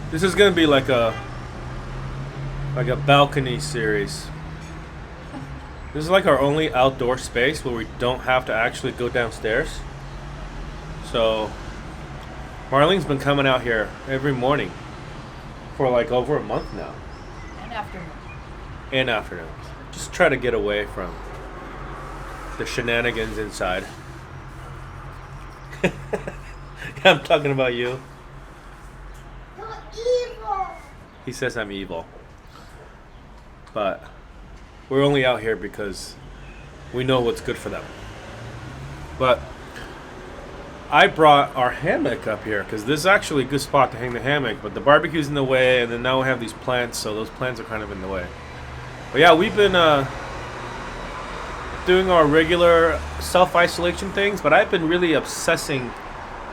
This is gonna be like a balcony series. This is like our only outdoor space where we don't have to actually go downstairs. So Marlene's been coming out here every morning for like over a month now. And afternoon. And afternoons. Just try to get away from the shenanigans inside. I'm talking about you. You're evil. He says I'm evil. But we're only out here because we know what's good for them. But I brought our hammock up here because this is actually a good spot to hang the hammock, but the barbecue's in the way, and then now we have these plants, so those plants are kind of in the way. But yeah, we've been doing our regular self-isolation things, but I've been really obsessing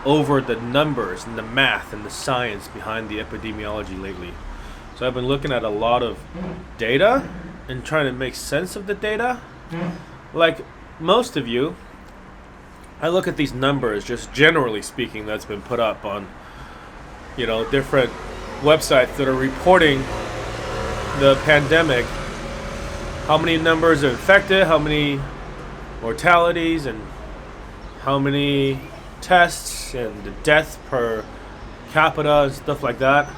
over the numbers and the math and the science behind the epidemiology lately. So I've been looking at a lot of data and trying to make sense of the data. Like most of you, I look at these numbers, just generally speaking, that's been put up on, different websites that are reporting the pandemic. How many numbers are infected, how many mortalities, and how many tests, and the death per capita and stuff like that.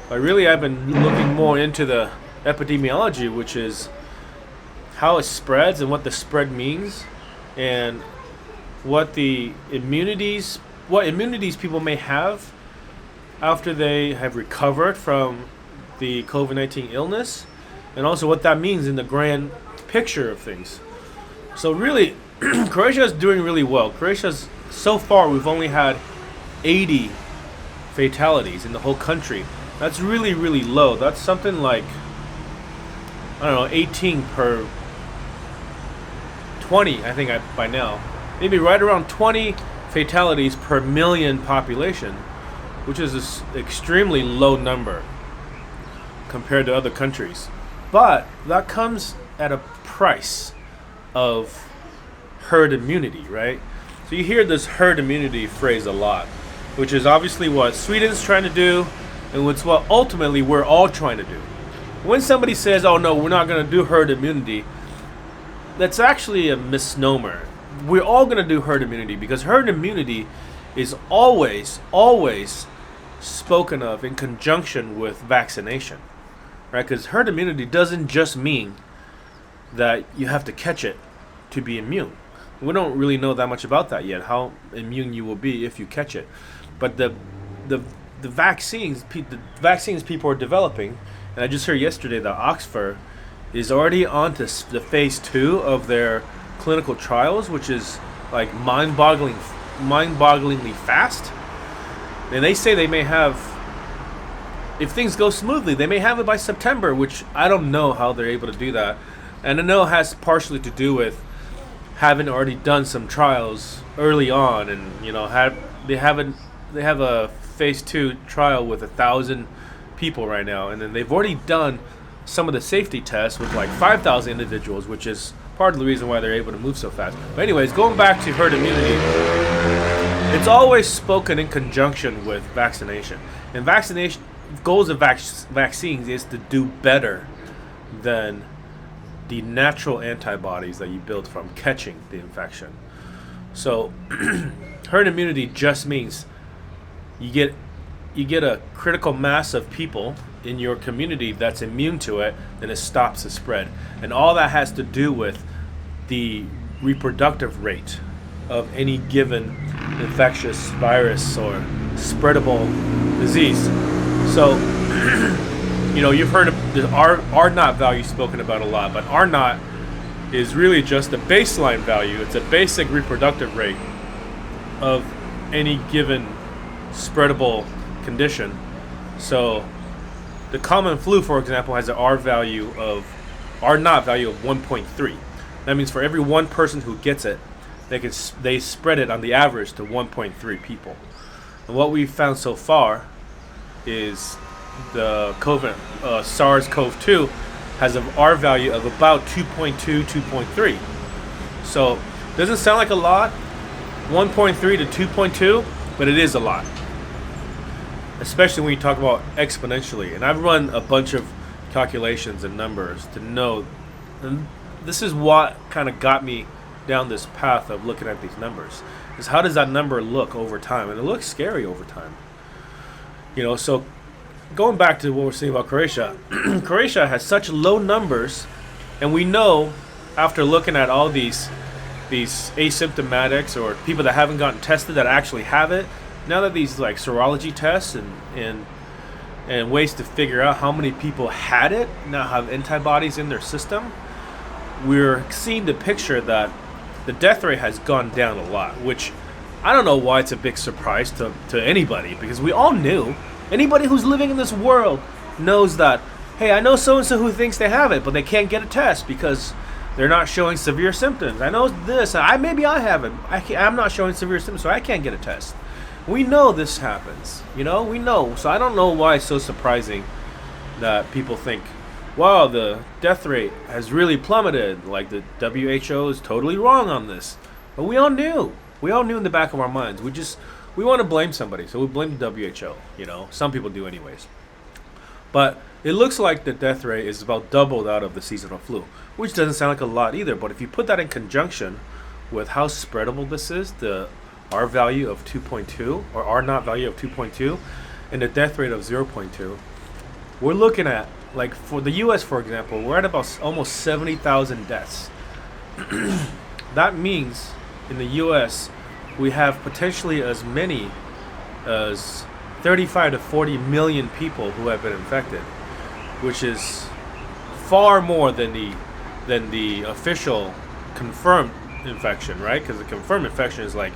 But really, I've been looking more into the epidemiology, which is how it spreads and what the spread means, and what immunities people may have after they have recovered from the COVID-19 illness, and also what that means in the grand picture of things. So really, Croatia is doing really well. So far, we've only had 80 fatalities in the whole country. That's really, really low. That's something like, 18 per 20, I think, by now. Maybe right around 20 fatalities per million population, which is an extremely low number compared to other countries. But that comes at a price of herd immunity, right? So you hear this herd immunity phrase a lot, which is obviously what Sweden's trying to do, and it's what ultimately we're all trying to do. When somebody says, oh no, we're not going to do herd immunity, that's actually a misnomer. We're all going to do herd immunity because herd immunity is always spoken of in conjunction with vaccination, right? Because herd immunity doesn't just mean that you have to catch it to be immune. We don't really know that much about that yet, how immune you will be if you catch it. But the vaccines people are developing, and I just heard yesterday that Oxford is already on to the phase 2 of their clinical trials, which is like mind-bogglingly fast. And they say they may have, if things go smoothly, they may have it by September, which I don't know how they're able to do that. And I know it has partially to do with having already done some trials early on, and they have a phase 2 trial with 1,000 people right now, and then they've already done some of the safety tests with like 5,000 individuals, which is part of the reason why they're able to move so fast. But anyways, going back to herd immunity, it's always spoken in conjunction with vaccination. And vaccination goals of vaccines is to do better than the natural antibodies that you build from catching the infection. So herd immunity just means you get a critical mass of people in your community that's immune to it, and it stops the spread. And all that has to do with the reproductive rate of any given infectious virus or spreadable disease. So you've heard of the R naught value spoken about a lot, but R naught is really just a baseline value. It's a basic reproductive rate of any given spreadable condition. So the common flu, for example, has an R naught value of 1.3. That means for every one person who gets it, they spread it on the average to 1.3 people. And what we've found so far is the SARS-CoV-2 has an R value of about 2.2, 2.3. So it doesn't sound like a lot, 1.3 to 2.2, but it is a lot. especially when you talk about exponentially. And I've run a bunch of calculations and numbers to know, and this is what kind of got me down this path of looking at these numbers, is how does that number look over time? And it looks scary over time. So going back to what we're saying about Croatia, Croatia has such low numbers, and we know after looking at all these asymptomatics or people that haven't gotten tested that actually have it, now that these like serology tests and ways to figure out how many people had it now have antibodies in their system, we're seeing the picture that the death rate has gone down a lot, which I don't know why it's a big surprise to anybody, because we all knew. Anybody who's living in this world knows that, hey, I know so-and-so who thinks they have it, but they can't get a test because they're not showing severe symptoms. I know this. Maybe I have it. I'm not showing severe symptoms, so I can't get a test. We know this happens. We know. So I don't know why it's so surprising that people think, wow, the death rate has really plummeted. Like the WHO is totally wrong on this. But we all knew. We all knew in the back of our minds. We want to blame somebody, so we blame the WHO. Some people do anyways. But it looks like the death rate is about double that of the seasonal flu, which doesn't sound like a lot either. But if you put that in conjunction with how spreadable this is, the R value of 2.2 or R naught value of 2.2 and the death rate of 0.2, we're looking at, like for the US, for example, we're at about almost 70,000 deaths. That means in the US, we have potentially as many as 35 to 40 million people who have been infected, which is far more than the official confirmed infection, right? Because the confirmed infection is like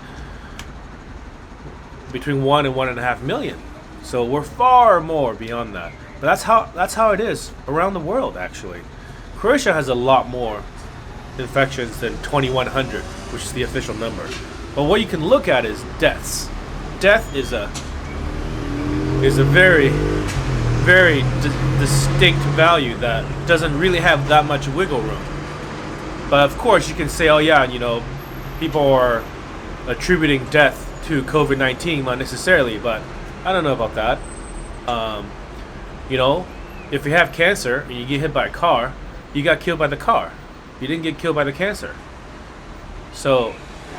between 1 and 1.5 million. So we're far more beyond that. But that's how it is around the world, actually. Croatia has a lot more infections than 2,100, which is the official number. But what you can look at is deaths. Death is a very, very distinct value that doesn't really have that much wiggle room. But of course, you can say, oh yeah, people are attributing death to COVID-19 unnecessarily, but I don't know about that. If you have cancer and you get hit by a car, you got killed by the car. You didn't get killed by the cancer. So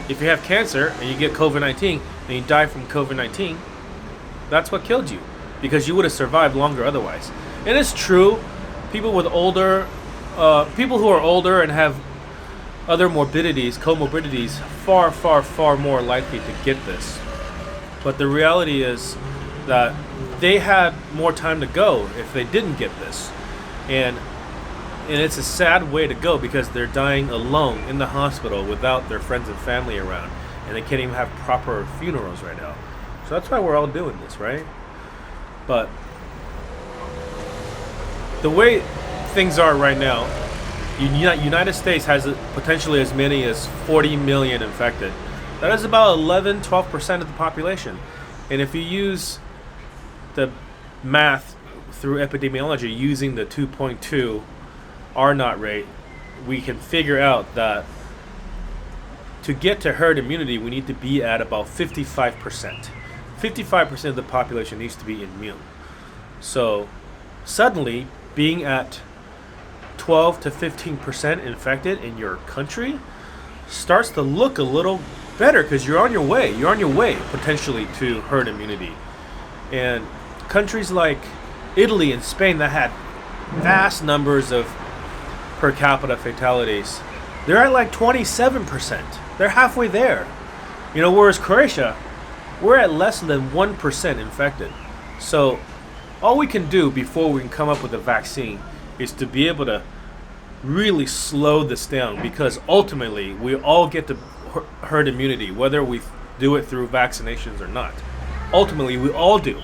if you have cancer and you get COVID-19 and you die from COVID-19, that's what killed you, because you would have survived longer otherwise. And it's true, people who are older and have other comorbidities, far, far, far more likely to get this. But the reality is that they had more time to go if they didn't get this. And it's a sad way to go, because they're dying alone in the hospital without their friends and family around, and they can't even have proper funerals right now. So that's why we're all doing this, right? But the way things are right now, United States has potentially as many as 40 million infected. That is about 11-12% of the population. And if you use the math through epidemiology using the 2.2 R naught rate, we can figure out that to get to herd immunity, we need to be at about 55%. 55% of the population needs to be immune. So suddenly, being at 12 to 15% infected in your country starts to look a little better, because you're on your way. You're on your way potentially to herd immunity. And countries like Italy and Spain that had vast numbers of per capita fatalities, they're at like 27%. They're halfway there. Whereas Croatia, we're at less than 1% infected. So all we can do before we can come up with a vaccine is to be able to really slow this down, because ultimately we all get to herd immunity, whether we do it through vaccinations or not. Ultimately, we all do,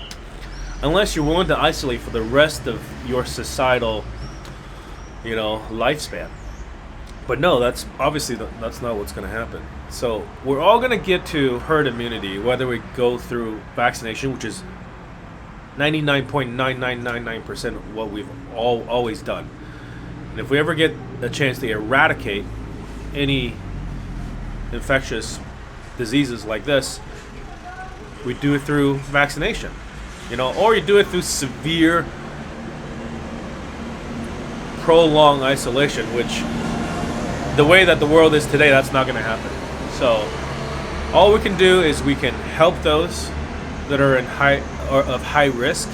unless you're willing to isolate for the rest of your societal, lifespan. But no, that's obviously that's not what's going to happen. So we're all going to get to herd immunity, whether we go through vaccination, which is 99.9999% of what we've always done. And if we ever get a chance to eradicate any infectious diseases like this, we do it through vaccination. or you do it through severe, prolonged isolation, which the way that the world is today, that's not going to happen. So all we can do is we can help those that are of high risk,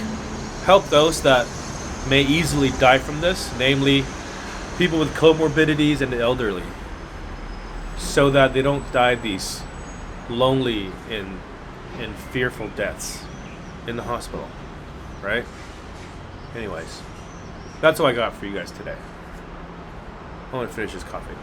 help those that may easily die from this, namely people with comorbidities and the elderly, so that they don't die these lonely and fearful deaths in the hospital, right? Anyways, that's all I got for you guys today. I want to finish this coffee.